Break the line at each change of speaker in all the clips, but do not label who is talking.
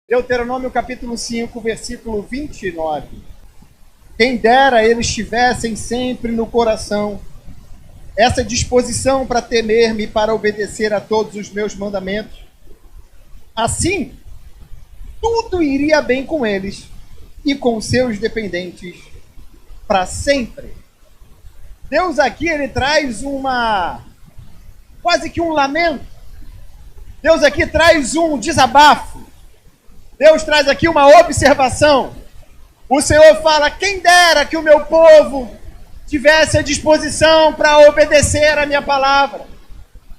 Deuteronômio capítulo 5, versículo 29. Quem dera eles tivessem sempre no coração essa disposição para temer-me e para obedecer a todos os meus mandamentos. Assim, tudo iria bem com eles e com seus dependentes para sempre. Deus aqui, ele traz quase que um lamento. Deus aqui traz um desabafo. Deus traz aqui uma observação. O Senhor fala: quem dera que o meu povo tivesse a disposição para obedecer a minha palavra.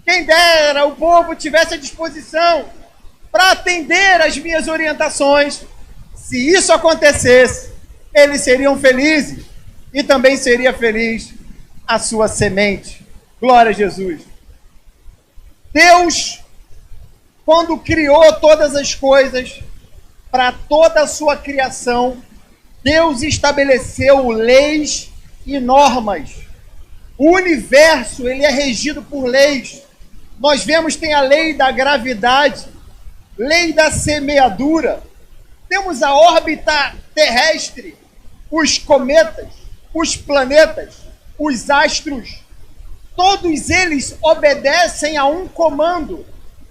Quem dera o povo tivesse a disposição para atender às minhas orientações. Se isso acontecesse, eles seriam felizes e também seria feliz a sua semente. Glória a Jesus. Deus, quando criou todas as coisas, para toda a sua criação, Deus estabeleceu leis e normas. O universo, ele é regido por leis. Nós vemos, tem a lei da gravidade, lei da semeadura, temos a órbita terrestre, os cometas, os planetas, os astros, todos eles obedecem a um comando,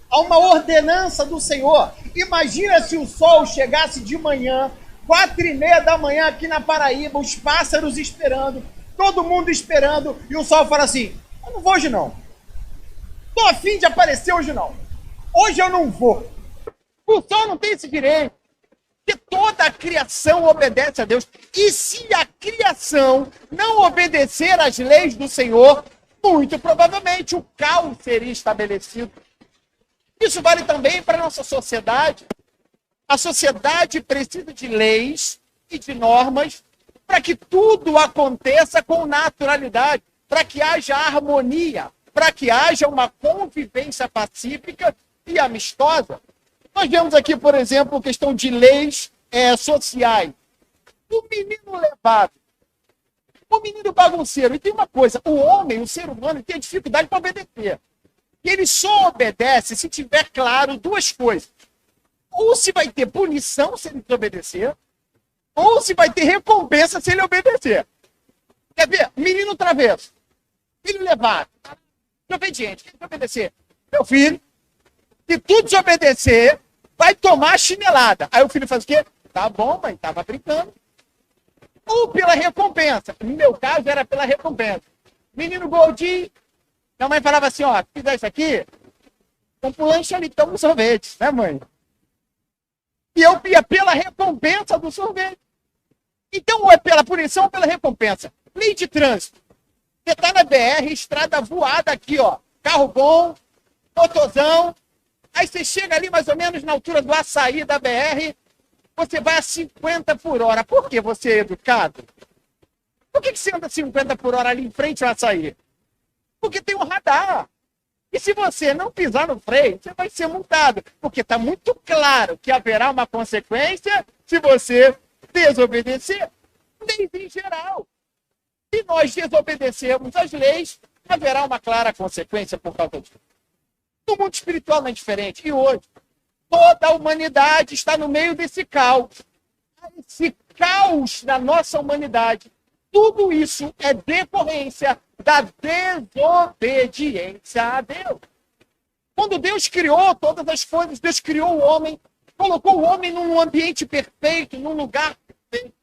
a uma ordenança do Senhor. Imagina se o sol chegasse de manhã, 4h30 da manhã aqui na Paraíba, os pássaros esperando, todo mundo esperando, e o sol fala assim: eu não vou hoje não, estou a fim de aparecer hoje não, hoje eu não vou. O sol não tem esse direito, porque toda a criação obedece a Deus, e se a criação não obedecer às leis do Senhor, muito provavelmente o caos seria estabelecido. Isso vale também para a nossa sociedade. A sociedade precisa de leis e de normas para que tudo aconteça com naturalidade, para que haja harmonia, para que haja uma convivência pacífica e amistosa. Nós vemos aqui, por exemplo, questão de leis sociais. O menino levado, o menino bagunceiro. E tem uma coisa: o homem, o ser humano, tem dificuldade para obedecer. E ele só obedece se tiver claro duas coisas: ou se vai ter punição se ele desobedecer, ou se vai ter recompensa se ele obedecer. Quer ver? Menino travesso, filho levado, desobediente, quem obedecer? Meu filho. Se tu desobedecer, vai tomar chinelada. Aí o filho faz o quê? Tá bom, mãe, tava brincando. Ou pela recompensa. No meu caso, era pela recompensa. Menino gordinho, minha mãe falava assim: ó, se fizer isso aqui, compra um lanche ali, toma um sorvete, né, mãe? E eu ia pela recompensa do sorvete. Então, ou é pela punição ou pela recompensa. Lei de trânsito. Você tá na BR, estrada voada aqui, ó. Carro bom, motorzão. Aí você chega ali mais ou menos na altura do Açaí da BR, você vai a 50 por hora. Por que você é educado? Por que você anda 50 por hora ali em frente ao Açaí? Porque tem um radar. E se você não pisar no freio, você vai ser multado. Porque está muito claro que haverá uma consequência se você desobedecer. Leis em geral. Se nós desobedecermos as leis, haverá uma clara consequência por causa disso. No mundo espiritual não é diferente. E hoje, toda a humanidade está no meio desse caos. Esse caos na nossa humanidade, tudo isso é decorrência da desobediência a Deus. Quando Deus criou todas as coisas, Deus criou o homem, colocou o homem num ambiente perfeito, num lugar perfeito.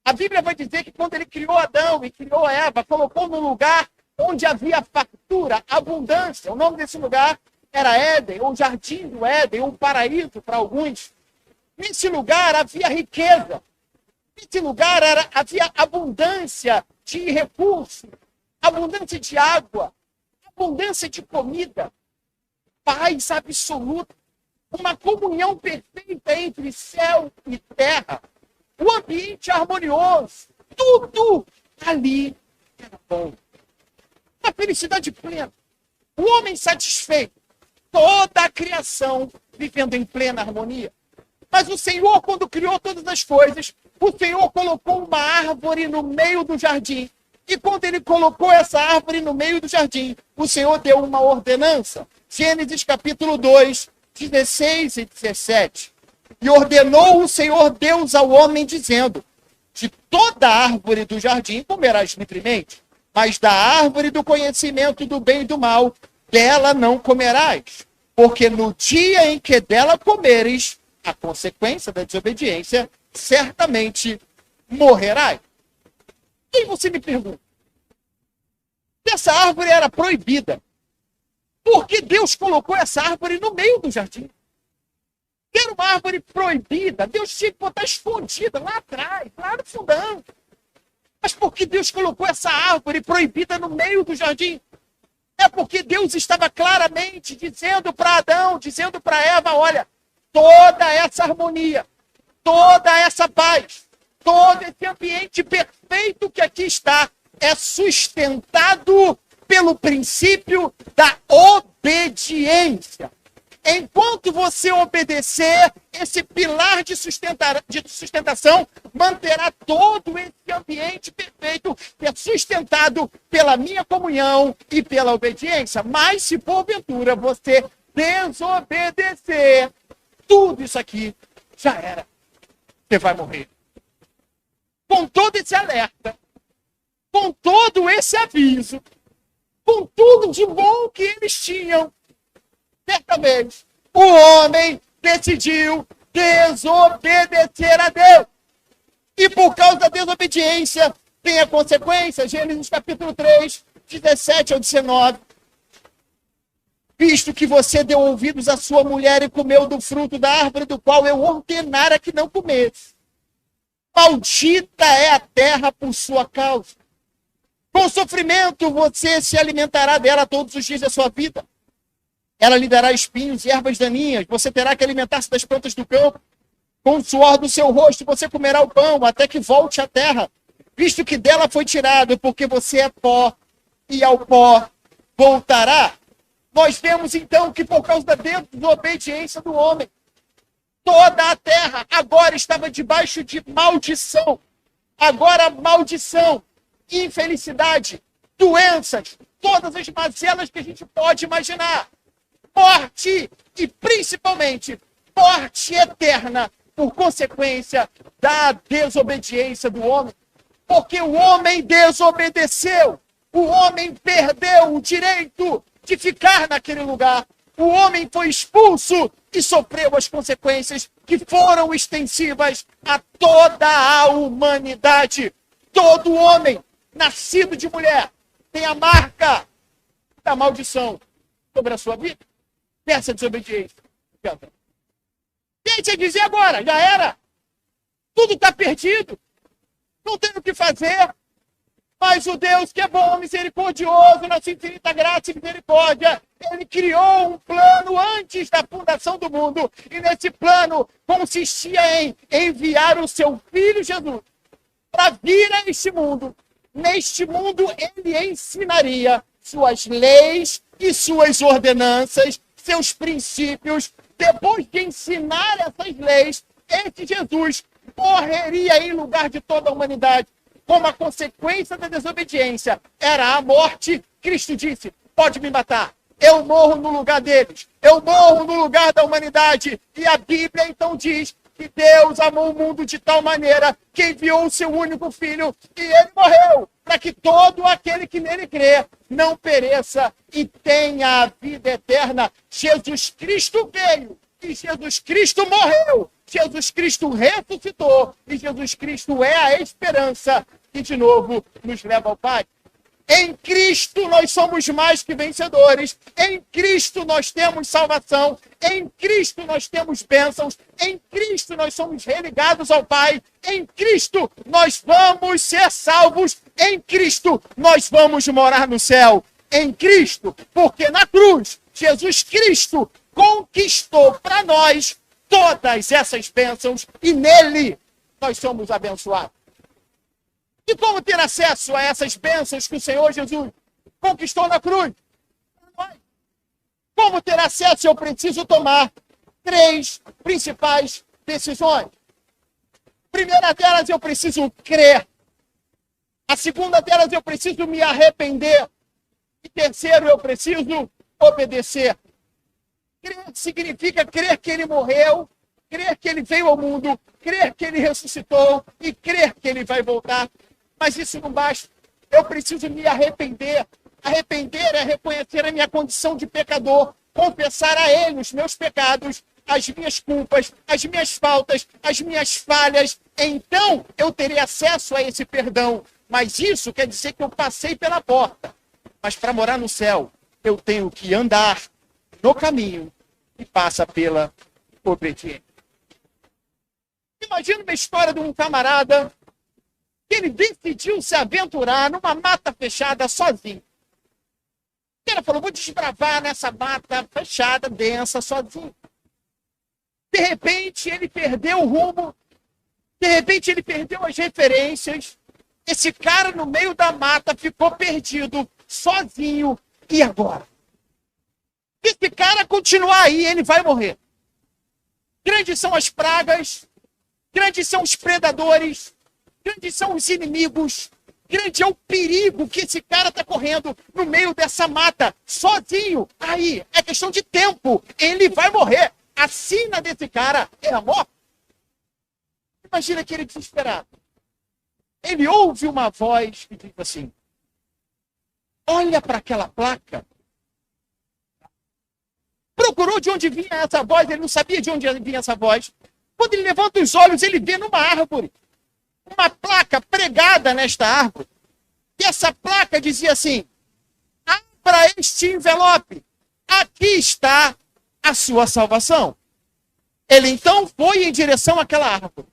A Bíblia vai dizer que quando ele criou Adão e criou Eva, colocou num lugar onde havia fartura, abundância. O nome desse lugar era Éden, ou Jardim do Éden, ou paraíso para alguns. Nesse lugar havia riqueza. Nesse lugar havia abundância de recursos, abundância de água, abundância de comida, paz absoluta, uma comunhão perfeita entre céu e terra, um ambiente harmonioso, tudo ali era bom. A felicidade plena, o homem satisfeito, toda a criação vivendo em plena harmonia. Mas o Senhor, quando criou todas as coisas, o Senhor colocou uma árvore no meio do jardim. E quando ele colocou essa árvore no meio do jardim, o Senhor deu uma ordenança. Gênesis capítulo 2, 16 e 17. E ordenou o Senhor Deus ao homem, dizendo: de toda árvore do jardim comerás livremente, mas da árvore do conhecimento do bem e do mal, dela não comerás, porque no dia em que dela comeres, a consequência da desobediência, certamente morrerás. E você me pergunta, se essa árvore era proibida, por que Deus colocou essa árvore no meio do jardim? Era uma árvore proibida, Deus tinha que botar escondida lá atrás, lá no fundão. Mas por que Deus colocou essa árvore proibida no meio do jardim? É porque Deus estava claramente dizendo para Adão, dizendo para Eva: olha, toda essa harmonia, toda essa paz, todo esse ambiente perfeito que aqui está é sustentado pelo princípio da obediência. Enquanto você obedecer, esse pilar de sustentação manterá todo esse ambiente perfeito, que é sustentado pela minha comunhão e pela obediência. Mas se porventura você desobedecer, tudo isso aqui já era. Você vai morrer. Com todo esse alerta, com todo esse aviso, com tudo de bom que eles tinham, certa vez, o homem decidiu desobedecer a Deus. E por causa da desobediência, tem a consequência. Gênesis capítulo 3, 17 ao 19. Visto que você deu ouvidos à sua mulher e comeu do fruto da árvore do qual eu ordenara que não comesse, maldita é a terra por sua causa. Com sofrimento você se alimentará dela todos os dias da sua vida. Ela lhe dará espinhos e ervas daninhas. Você terá que alimentar-se das plantas do campo. Com o suor do seu rosto você comerá o pão, até que volte à terra, visto que dela foi tirado, porque você é pó, e ao pó voltará. Nós vemos então que por causa da desobediência do homem, toda a terra agora estava debaixo de maldição. Agora maldição, infelicidade, doenças, todas as mazelas que a gente pode imaginar. Morte e, principalmente, morte eterna por consequência da desobediência do homem. Porque o homem desobedeceu. O homem perdeu o direito de ficar naquele lugar. O homem foi expulso e sofreu as consequências que foram extensivas a toda a humanidade. Todo homem nascido de mulher tem a marca da maldição sobre a sua vida. Dessa desobediência. Gente, a dizer agora, já era. Tudo está perdido. Não tem o que fazer. Mas o Deus que é bom, misericordioso, na sua infinita graça e misericórdia, ele criou um plano antes da fundação do mundo. E nesse plano consistia em enviar o seu Filho Jesus para vir a este mundo. Neste mundo ele ensinaria suas leis e suas ordenanças, seus princípios. Depois de ensinar essas leis, este Jesus morreria em lugar de toda a humanidade. Como a consequência da desobediência era a morte, Cristo disse: pode me matar, eu morro no lugar deles, eu morro no lugar da humanidade. E a Bíblia então diz que Deus amou o mundo de tal maneira que enviou o seu único filho e ele morreu, para que todo aquele que nele crê não pereça e tenha a vida eterna. Jesus Cristo veio e Jesus Cristo morreu. Jesus Cristo ressuscitou e Jesus Cristo é a esperança que de novo nos leva ao Pai. Em Cristo nós somos mais que vencedores. Em Cristo nós temos salvação. Em Cristo nós temos bênçãos. Em Cristo nós somos religados ao Pai. Em Cristo nós vamos ser salvos. Em Cristo nós vamos morar no céu. Em Cristo, porque na cruz Jesus Cristo conquistou para nós todas essas bênçãos e nele nós somos abençoados. E como ter acesso a essas bênçãos que o Senhor Jesus conquistou na cruz? Como ter acesso? Eu preciso tomar 3 principais decisões. Primeira delas, eu preciso crer. A segunda delas, eu preciso me arrepender. E terceiro, eu preciso obedecer. Crer significa crer que ele morreu
crer que ele veio ao mundo, crer que ele ressuscitou e crer que ele vai voltar. Mas isso não basta. Eu preciso me arrepender. Arrepender é reconhecer a minha condição de pecador, confessar a ele os meus pecados, as minhas culpas, as minhas faltas, as minhas falhas. Então eu terei acesso a esse perdão. Mas isso quer dizer que eu passei pela porta. Mas para morar no céu, eu tenho que andar no caminho que passa pela obediência. Imagina uma história de um camarada que ele decidiu se aventurar numa mata fechada sozinho. Ele falou, vou desbravar nessa mata fechada, densa, sozinho. De repente, ele perdeu o rumo. De repente, ele perdeu as referências. Esse cara, no meio da mata, ficou perdido, sozinho. E agora? Se esse cara continuar aí, ele vai morrer. Grandes são as pragas, grandes são os predadores, grandes são os inimigos, grande é o perigo que esse cara está correndo no meio dessa mata, sozinho. Aí, é questão de tempo, ele vai morrer. A sina desse cara é a morte. Imagina aquele desesperado. Ele ouve uma voz que diz assim, olha para aquela placa. Procurou de onde vinha essa voz, ele não sabia de onde vinha essa voz. Quando ele levanta os olhos, ele vê numa árvore uma placa pregada nesta árvore. E essa placa dizia assim, abra este envelope, aqui está a sua salvação. Ele então foi em direção àquela árvore,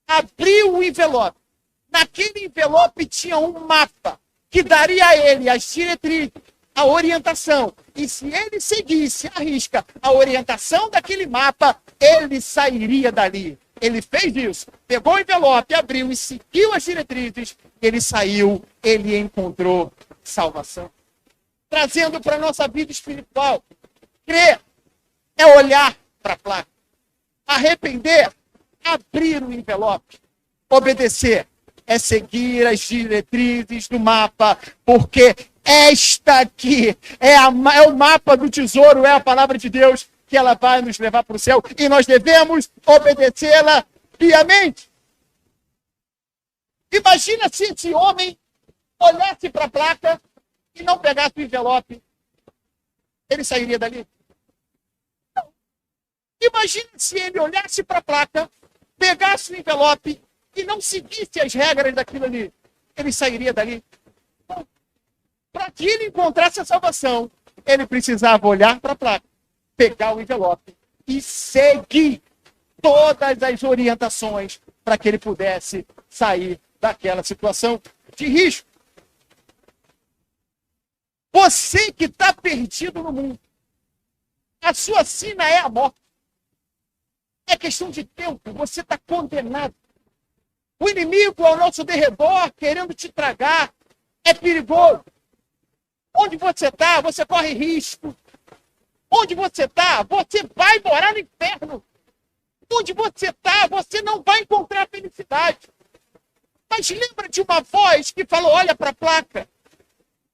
abriu o envelope. Naquele envelope tinha um mapa que daria a ele as diretrizes, a orientação. E se ele seguisse à risca a orientação daquele mapa, ele sairia dali. Ele fez isso, pegou o envelope, abriu e seguiu as diretrizes. Ele saiu, ele encontrou salvação. Trazendo para a nossa vida espiritual, crer é olhar para a placa. Arrepender, abrir o envelope. Obedecer é seguir as diretrizes do mapa, porque esta aqui é o mapa do tesouro, é a palavra de Deus, que ela vai nos levar para o céu, e nós devemos obedecê-la piamente. Imagina se esse homem olhasse para a placa e não pegasse o envelope. Ele sairia dali? Não. Imagina se ele olhasse para a placa, pegasse o envelope e não seguisse as regras daquilo ali. Ele sairia dali? Não. Para que ele encontrasse a salvação, ele precisava olhar para a placa, pegar o envelope e seguir todas as orientações para que ele pudesse sair daquela situação de risco. Você que está perdido no mundo, a sua sina é a morte. É questão de tempo, você está condenado. O inimigo ao nosso derredor, querendo te tragar, é perigoso. Onde você está, você corre risco. Onde você está, você vai morar no inferno. Onde você está, você não vai encontrar felicidade. Mas lembra de uma voz que falou, olha para a placa.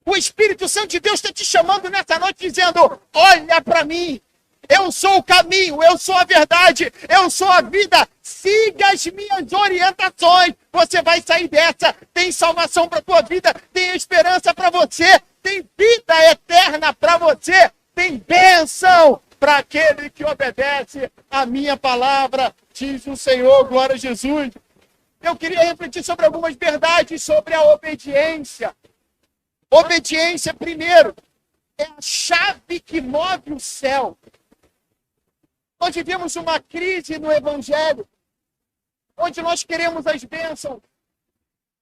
O Espírito Santo de Deus está te chamando nessa noite, dizendo, olha para mim. Eu sou o caminho, eu sou a verdade, eu sou a vida. Siga as minhas orientações. Você vai sair dessa. Tem salvação para a tua vida, tem esperança para você, tem vida eterna para você. Tem bênção para aquele que obedece a minha palavra, diz o Senhor, glória a Jesus. Eu queria refletir sobre algumas verdades sobre a obediência. Obediência, primeiro, é a chave que move o céu. Nós vivemos uma crise no Evangelho, onde nós queremos as bênçãos,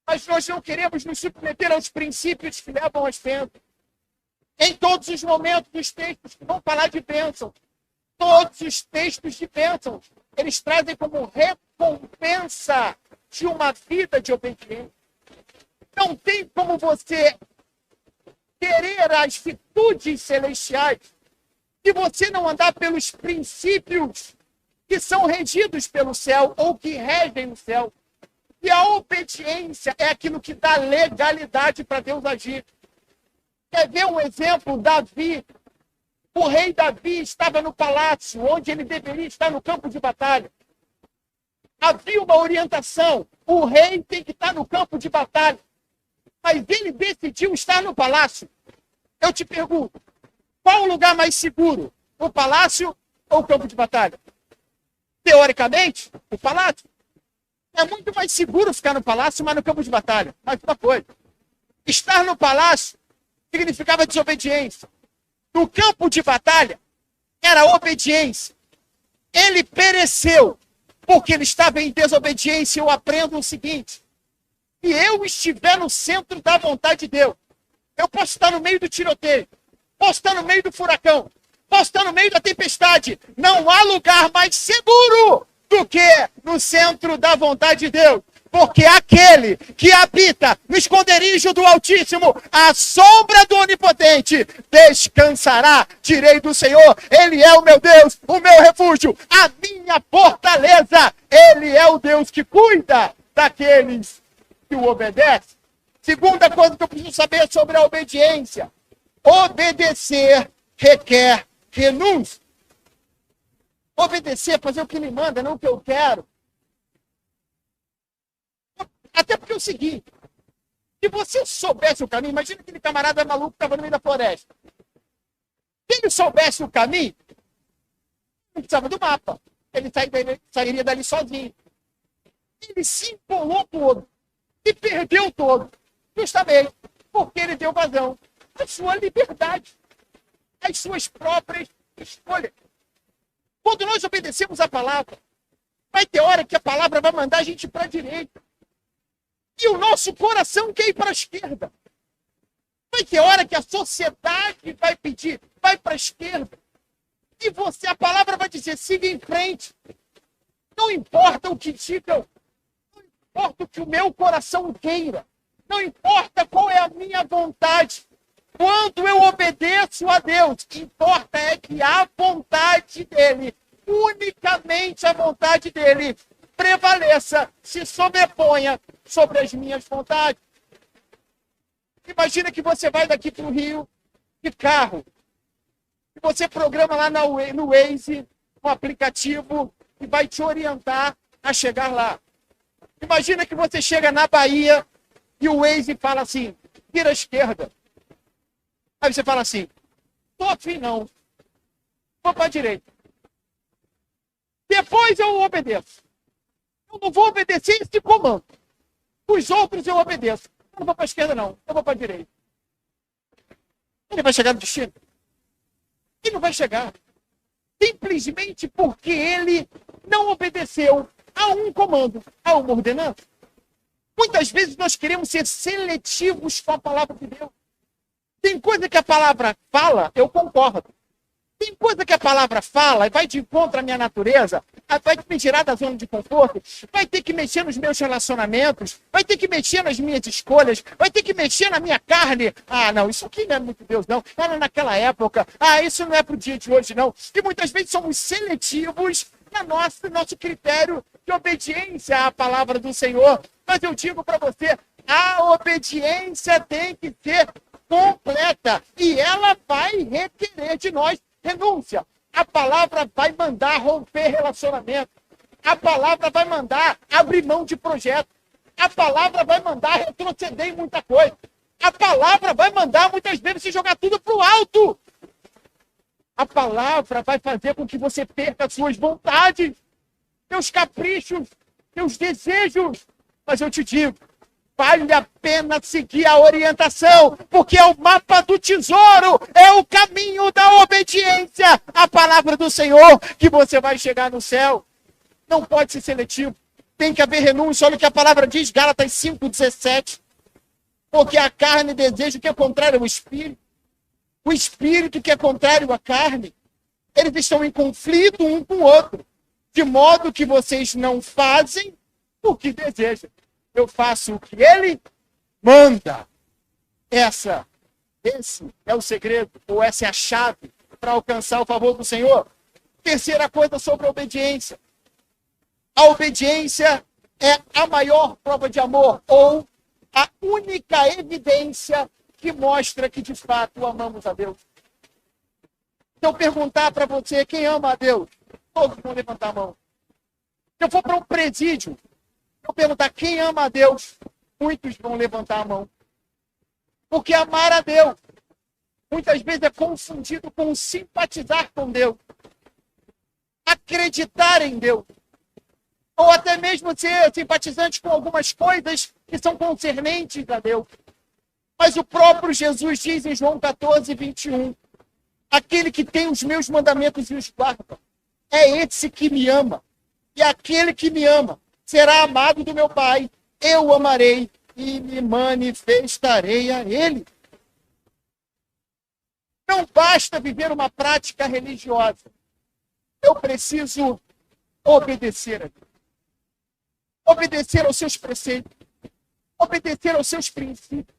mas nós não queremos nos submeter aos princípios que levam às bênçãos. Em todos os momentos dos textos que vão falar de bênção, todos os textos de bênção, eles trazem como recompensa de uma vida de obediência. Não tem como você querer as virtudes celestiais se você não andar pelos princípios que são regidos pelo céu ou que regem o céu. E a obediência é aquilo que dá legalidade para Deus agir. Quer ver um exemplo? Davi. O rei Davi estava no palácio, onde ele deveria estar no campo de batalha. havia uma orientação. O rei tem que estar no campo de batalha. Mas ele decidiu estar no palácio. Eu te pergunto, qual o lugar mais seguro? O palácio ou o campo de batalha? Teoricamente, o palácio. É muito mais seguro ficar no palácio, mas no campo de batalha. Mas uma coisa, estar no palácio significava desobediência. No campo de batalha, era obediência. Ele pereceu porque ele estava em desobediência. Eu aprendo o seguinte: se eu estiver no centro da vontade de Deus, eu posso estar no meio do tiroteio, posso estar no meio do furacão, posso estar no meio da tempestade. Não há lugar mais seguro do que no centro da vontade de Deus. Porque aquele que habita no esconderijo do Altíssimo, à sombra do Onipotente, descansará. Direi do Senhor, Ele é o meu Deus, o meu refúgio, a minha fortaleza. Ele é o Deus que cuida daqueles que o obedecem. Segunda coisa que eu preciso saber sobre a obediência: obedecer requer renúncia. Obedecer, fazer o que me manda, não o que eu quero. Até porque é o seguinte: se você soubesse o caminho, imagina aquele camarada maluco que estava no meio da floresta. Se ele soubesse o caminho, não precisava do mapa. Ele sairia dali sozinho. Ele se empolou todo e perdeu todo, justamente porque ele deu vazão à sua liberdade, às suas próprias escolhas. Quando nós obedecemos a palavra, vai ter hora que a palavra vai mandar a gente para a direita. E o nosso coração quer ir para a esquerda. Vai ter hora que a sociedade vai pedir, vai para a esquerda. E você, a palavra vai dizer, siga em frente. Não importa o que digam, não importa o que o meu coração queira, não importa qual é a minha vontade. Quando eu obedeço a Deus, importa é que a vontade dele, unicamente a vontade dele, prevaleça, se sobreponha sobre as minhas vontades. Imagina que você vai daqui para o Rio de carro. E você programa lá no Waze um aplicativo que vai te orientar a chegar lá. Imagina que você chega na Bahia e o Waze fala assim, vira à esquerda. Aí você fala assim, tô afim não, vou para a direita. Depois eu obedeço. Eu não vou obedecer esse comando. Os outros eu obedeço. Eu não vou para a esquerda não, eu vou para a direita. Ele vai chegar no destino? Ele não vai chegar. Simplesmente porque ele não obedeceu a um comando, a uma ordenança. Muitas vezes nós queremos ser seletivos com a palavra de Deus. Tem coisa que a palavra fala, eu concordo. Tem coisa que a palavra fala e vai de encontro à minha natureza, vai me tirar da zona de conforto, vai ter que mexer nos meus relacionamentos, vai ter que mexer nas minhas escolhas, vai ter que mexer na minha carne. Ah, não, isso aqui não é muito Deus, não. Era naquela época. Ah, isso não é pro dia de hoje, não. E muitas vezes somos seletivos no nosso critério de obediência à palavra do Senhor. Mas eu digo para você, a obediência tem que ser completa e ela vai requerer de nós renúncia. A palavra vai mandar romper relacionamento. A palavra vai mandar abrir mão de projeto. A palavra vai mandar retroceder em muita coisa. A palavra vai mandar muitas vezes se jogar tudo para o alto. A palavra vai fazer com que você perca suas vontades, seus caprichos, seus desejos. Mas eu te digo, vale a pena seguir a orientação, porque é o mapa do tesouro, é o caminho da obediência à palavra do Senhor que você vai chegar no céu. Não pode ser seletivo, tem que haver renúncia. Olha o que a palavra diz, Gálatas 5,17. Porque a carne deseja o que é contrário ao espírito, o espírito que é contrário à carne. Eles estão em conflito um com o outro, de modo que vocês não fazem o que desejam. Eu faço o que ele manda. Esse é o segredo, ou essa é a chave para alcançar o favor do Senhor. Terceira coisa sobre a obediência. A obediência é a maior prova de amor, ou a única evidência que mostra que de fato amamos a Deus. Se eu perguntar para você quem ama a Deus, todos vão levantar a mão. Se eu for para um presídio, eu perguntar quem ama a Deus, muitos vão levantar a mão. Porque amar a Deus, muitas vezes é confundido com simpatizar com Deus. Acreditar em Deus. Ou até mesmo ser simpatizante com algumas coisas que são concernentes a Deus. Mas o próprio Jesus diz em João 14, 21, aquele que tem os meus mandamentos e os guarda, é esse que me ama. E aquele que me ama será amado do meu Pai. Eu o amarei e me manifestarei a ele. Não basta viver uma prática religiosa. Eu preciso obedecer a Deus. Obedecer aos seus preceitos. Obedecer aos seus princípios.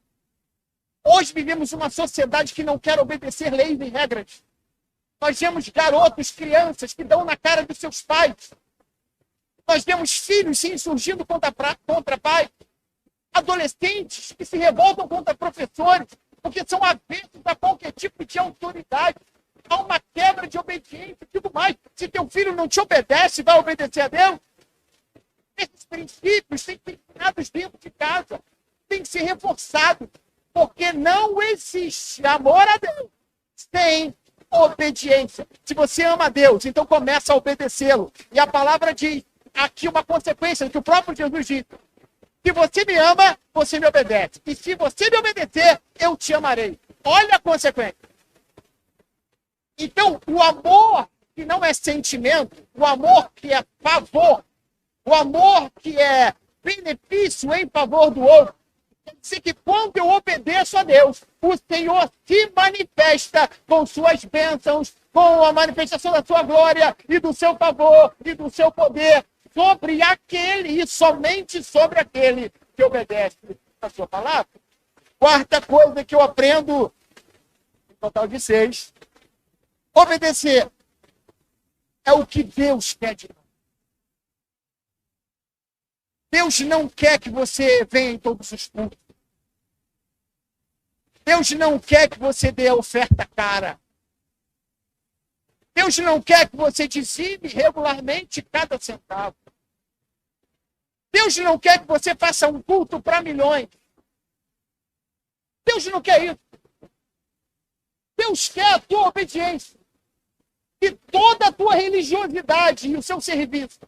Hoje vivemos uma sociedade que não quer obedecer leis e regras. Nós vemos garotos, crianças que dão na cara dos seus pais. Nós vemos filhos se insurgindo contra pais. Adolescentes que se revoltam contra professores porque são avessos a qualquer tipo de autoridade. Há uma quebra de obediência e tudo mais. Se teu filho não te obedece, vai obedecer a Deus? Esses princípios têm que ser ensinados dentro de casa. Tem que ser reforçados. Porque não existe amor a Deus sem obediência. Se você ama a Deus, então começa a obedecê-lo. E a palavra diz aqui uma consequência que o próprio Jesus disse. Se você me ama, você me obedece. E se você me obedecer, eu te amarei. Olha a consequência. Então, o amor que não é sentimento, o amor que é favor, o amor que é benefício em favor do outro, quer dizer que quando eu obedeço a Deus, o Senhor se manifesta com suas bênçãos, com a manifestação da sua glória e do seu favor e do seu poder sobre aquele e somente sobre aquele que obedece a sua palavra. Quarta coisa que eu aprendo, um total de 6, obedecer é o que Deus quer de nós. Deus não quer que você venha em todos os cultos. Deus não quer que você dê a oferta cara. Deus não quer que você dizime regularmente cada centavo. Deus não quer que você faça um culto para milhões. Deus não quer isso. Deus quer a tua obediência. E toda a tua religiosidade e o seu serviço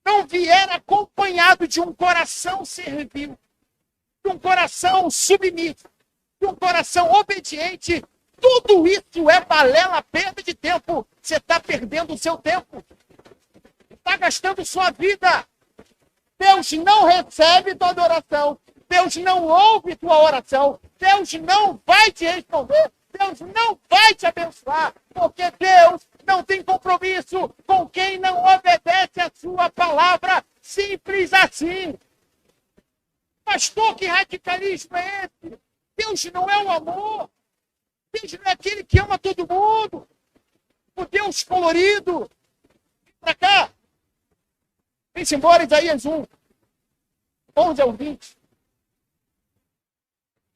não vier acompanhado de um coração servil, de um coração submisso, de um coração obediente, tudo isso é balela, perda de tempo. Você está perdendo o seu tempo. Está gastando sua vida. Deus não recebe tua adoração. Deus não ouve tua oração. Deus não vai te responder. Deus não vai te abençoar. Porque Deus não tem compromisso com quem não obedece a sua palavra. Simples assim. Pastor, que radicalismo é esse? Deus não é o amor. Deus não é aquele que ama todo mundo. O Deus colorido. Vem pra cá. Vem-se embora, Isaías 1. 11 ao 20.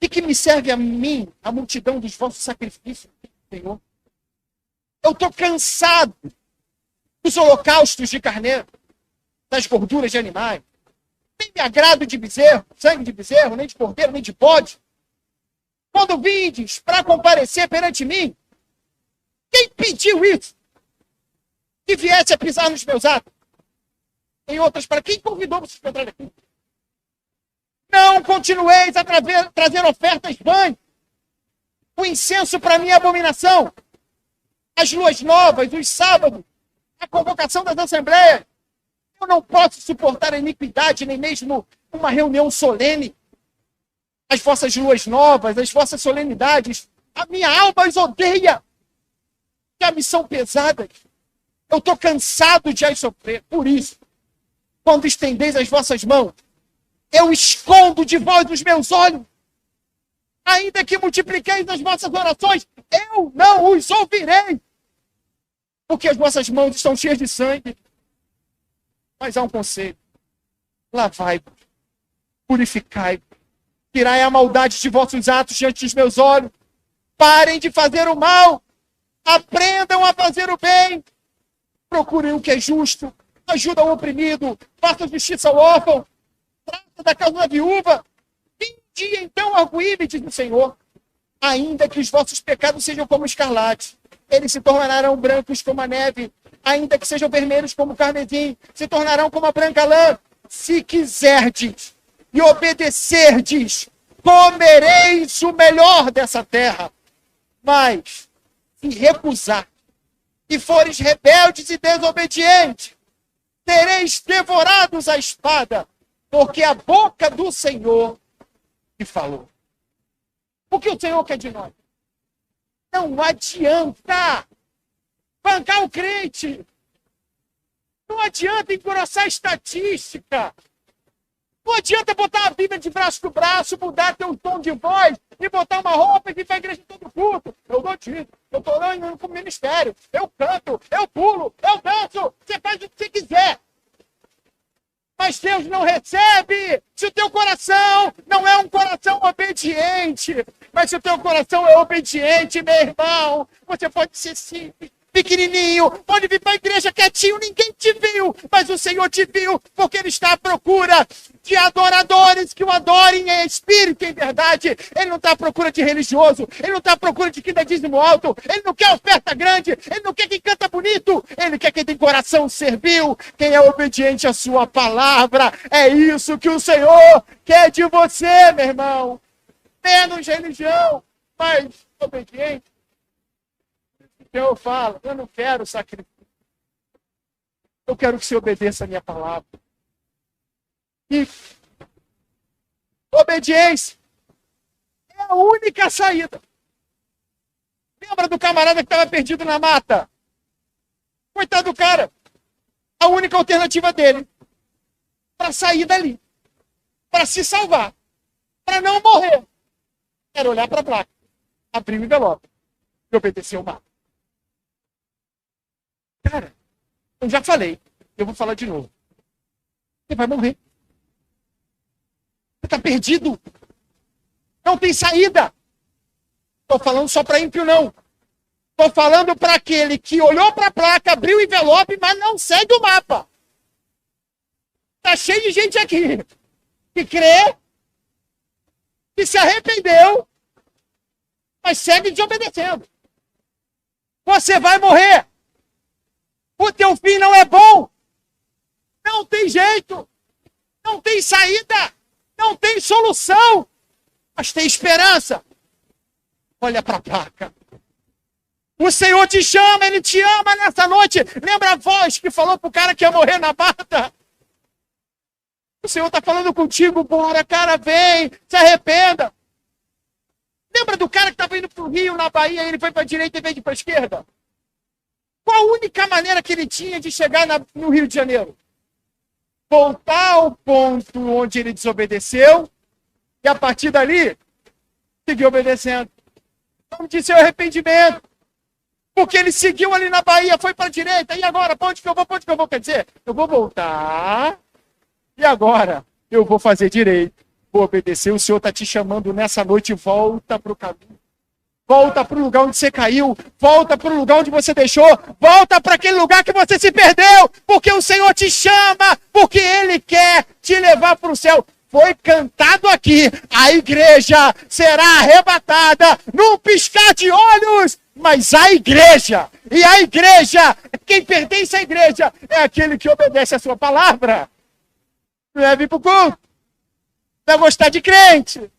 E que me serve a mim a multidão dos vossos sacrifícios, Senhor? Eu estou cansado dos holocaustos de carneiro, das gorduras de animais. Nem me agrado de bezerro, sangue de bezerro, nem de cordeiro, nem de bode. Quando vindes para comparecer perante mim, quem pediu isso? Que viesse a pisar nos meus atos? Em outras, para quem convidou vocês para entrar aqui? Não continueis a trazer ofertas vãs. O incenso para mim é abominação. As luas novas, os sábados, a convocação das assembleias. Eu não posso suportar a iniquidade, nem mesmo uma reunião solene. As vossas luas novas, as vossas solenidades. A minha alma as odeia. Já me são pesadas. Eu estou cansado de as sofrer. Por isso, quando estendeis as vossas mãos, eu escondo de vós os meus olhos. Ainda que multipliqueis as vossas orações, eu não os ouvirei. Porque as vossas mãos estão cheias de sangue. Mas há um conselho. Lavai-vos, purificai-vos, tirai a maldade de vossos atos diante dos meus olhos. Parem de fazer o mal. Aprendam a fazer o bem. Procurem o que é justo. ajuda o oprimido, faça justiça ao órfão, trata da causa da viúva. Vinde então, arguí-me, diz o Senhor, ainda que os vossos pecados sejam como escarlate, eles se tornarão brancos como a neve, ainda que sejam vermelhos como o carmesim, se tornarão como a branca lã. Se quiserdes e obedecerdes, comereis o melhor dessa terra. Mas, se recusar e fores rebeldes e desobedientes, sereis devorados à espada, porque a boca do Senhor te falou. O que o Senhor quer de nós? Não adianta bancar o crente. Não adianta engrossar a estatística. Não adianta botar a Bíblia de braço no braço, mudar teu tom de voz e botar uma roupa e vir para a igreja todo culto. Eu dou tiro, eu estou indo para o ministério, eu canto, eu pulo, eu danço, você faz o que você quiser. Mas Deus não recebe se o teu coração não é um coração obediente. Mas se o teu coração é obediente, meu irmão, você pode ser simples, pequenininho, pode vir para a igreja quietinho, ninguém te viu, mas o Senhor te viu, porque Ele está à procura de adoradores que o adorem em espírito e em verdade. Ele não está à procura de religioso, Ele não está à procura de quem dá dízimo alto, Ele não quer oferta grande, Ele não quer quem canta bonito, Ele quer quem tem coração servil, quem é obediente à sua palavra. É isso que o Senhor quer de você, meu irmão. Menos religião, mais obediente. Eu falo, eu não quero sacrifício. Eu quero que você obedeça a minha palavra. E obediência é a única saída. Lembra do camarada que estava perdido na mata? Coitado do cara. A única alternativa dele para sair dali, para se salvar, para não morrer, era olhar para a placa, abrir o envelope e obedecer o mapa. Cara, eu já falei, eu vou falar de novo. Você vai morrer. Você está perdido. Não tem saída. Estou falando só para ímpio, não. Estou falando para aquele que olhou para a placa, abriu o envelope, mas não segue o mapa. Está cheio de gente aqui que crê, que se arrependeu, mas segue desobedecendo. Você vai morrer. O teu fim não é bom. Não tem jeito. Não tem saída. Não tem solução. Mas tem esperança. Olha para a placa. O Senhor te chama, Ele te ama nessa noite. Lembra a voz que falou para o cara que ia morrer na mata? O Senhor está falando contigo, bora, cara, vem, se arrependa. Lembra do cara que estava indo para o Rio, na Bahia, e ele foi para a direita em vez de para a esquerda? Qual a única maneira que ele tinha de chegar no Rio de Janeiro? Voltar ao ponto onde ele desobedeceu e, a partir dali, seguir obedecendo. Não de seu arrependimento. Porque ele seguiu ali na Bahia, foi para a direita. E agora? Para onde que eu vou? Para onde que eu vou? Quer dizer, eu vou voltar. E agora? Eu vou fazer direito. Vou obedecer. O Senhor está te chamando nessa noite. Volta para o caminho. Volta para o lugar onde você caiu. Volta para o lugar onde você deixou. Volta para aquele lugar que você se perdeu. Porque o Senhor te chama. Porque Ele quer te levar para o céu. Foi cantado aqui. A igreja será arrebatada num piscar de olhos. Mas a igreja, e a igreja, quem pertence à igreja, é aquele que obedece a sua palavra. Não é vir para o culto. Não é gostar de crente.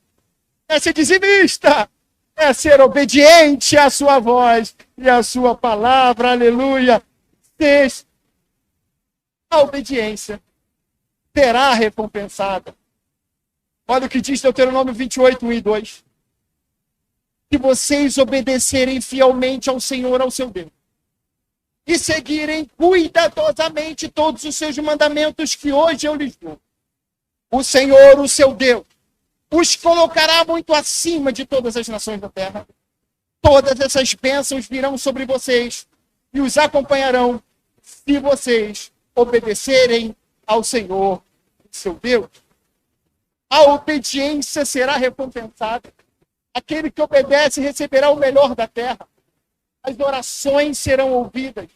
É ser dizimista. É ser obediente à sua voz e à sua palavra. Aleluia. A obediência será recompensada. Olha o que diz Deuteronômio 28, 1 e 2. Se vocês obedecerem fielmente ao Senhor, ao seu Deus, e seguirem cuidadosamente todos os seus mandamentos que hoje eu lhes dou, o Senhor, o seu Deus, os colocará muito acima de todas as nações da terra. Todas essas bênçãos virão sobre vocês e os acompanharão se vocês obedecerem ao Senhor, seu Deus. A obediência será recompensada. Aquele que obedece receberá o melhor da terra. As orações serão ouvidas.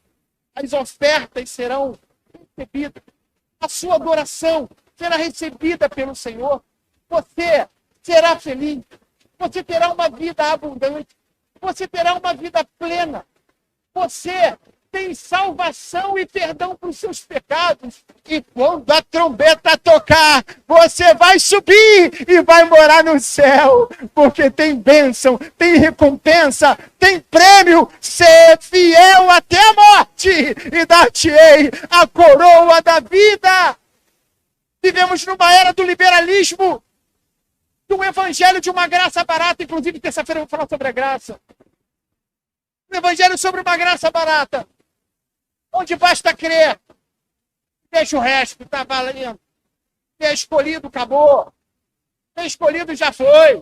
As ofertas serão recebida. A sua adoração será recebida pelo Senhor. Você será feliz. Você terá uma vida abundante. Você terá uma vida plena. Você tem salvação e perdão para os seus pecados. E quando a trombeta tocar, você vai subir e vai morar no céu. Porque tem bênção, tem recompensa, tem prêmio. Ser fiel até a morte e dar-te-ei a coroa da vida. Vivemos numa era do liberalismo, do evangelho de uma graça barata. Inclusive, terça-feira eu vou falar sobre a graça. Um evangelho sobre uma graça barata, onde basta crer. Deixa o resto, tá valendo. Ter escolhido, acabou. Ter escolhido, já foi.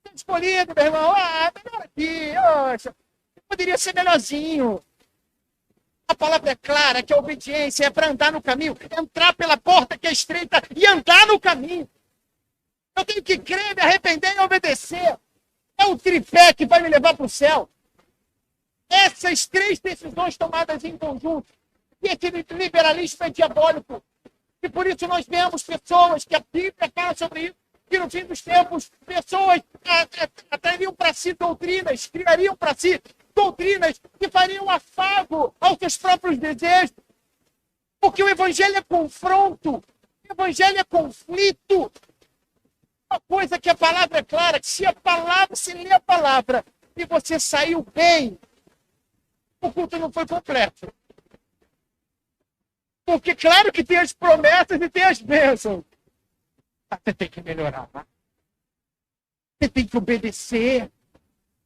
Ter escolhido, meu irmão, melhor aqui. Oxa, poderia ser melhorzinho. A palavra é clara, que a obediência é para andar no caminho, entrar pela porta que é estreita e andar no caminho. Eu tenho que crer, me arrepender e obedecer. É o tripé que vai me levar para o céu. Essas três decisões tomadas em conjunto. E esse liberalismo é diabólico. E por isso nós vemos pessoas que a Bíblia fala sobre isso, que no fim dos tempos, pessoas atrairiam para si doutrinas, criariam para si doutrinas que fariam afago aos seus próprios desejos. Porque o evangelho é confronto, o evangelho é conflito. Uma coisa que a palavra é clara, que se lê a palavra e você saiu bem, o culto não foi completo. Porque claro que tem as promessas e tem as bênçãos. Mas você tem que melhorar. Né? Você tem que obedecer.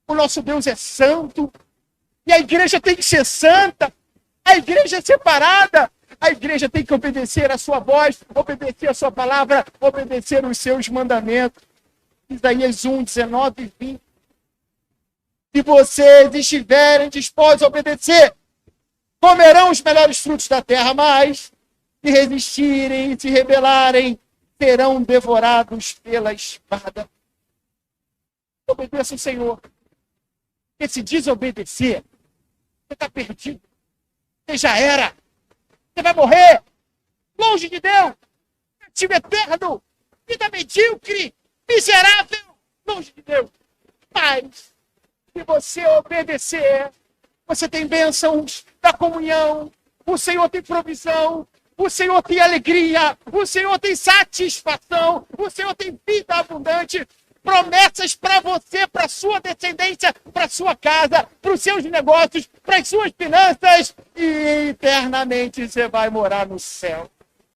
O nosso Deus é santo. E a igreja tem que ser santa. A igreja é separada. A igreja tem que obedecer a sua voz, obedecer a sua palavra, obedecer os seus mandamentos. Isaías 1, 19 e 20. Se vocês estiverem dispostos a obedecer, comerão os melhores frutos da terra, mas se resistirem e se rebelarem, serão devorados pela espada. Obedeça o Senhor. Porque se desobedecer, você está perdido. Você já era. Você vai morrer longe de Deus. Castigo eterno. Vida medíocre. Miserável. Longe de Deus. Mas, se você obedecer, você tem bênçãos da comunhão. O Senhor tem provisão. O Senhor tem alegria. O Senhor tem satisfação. O Senhor tem vida abundante. Promessas para você, para sua descendência, para sua casa, para os seus negócios, para as suas finanças. E eternamente você vai morar no céu.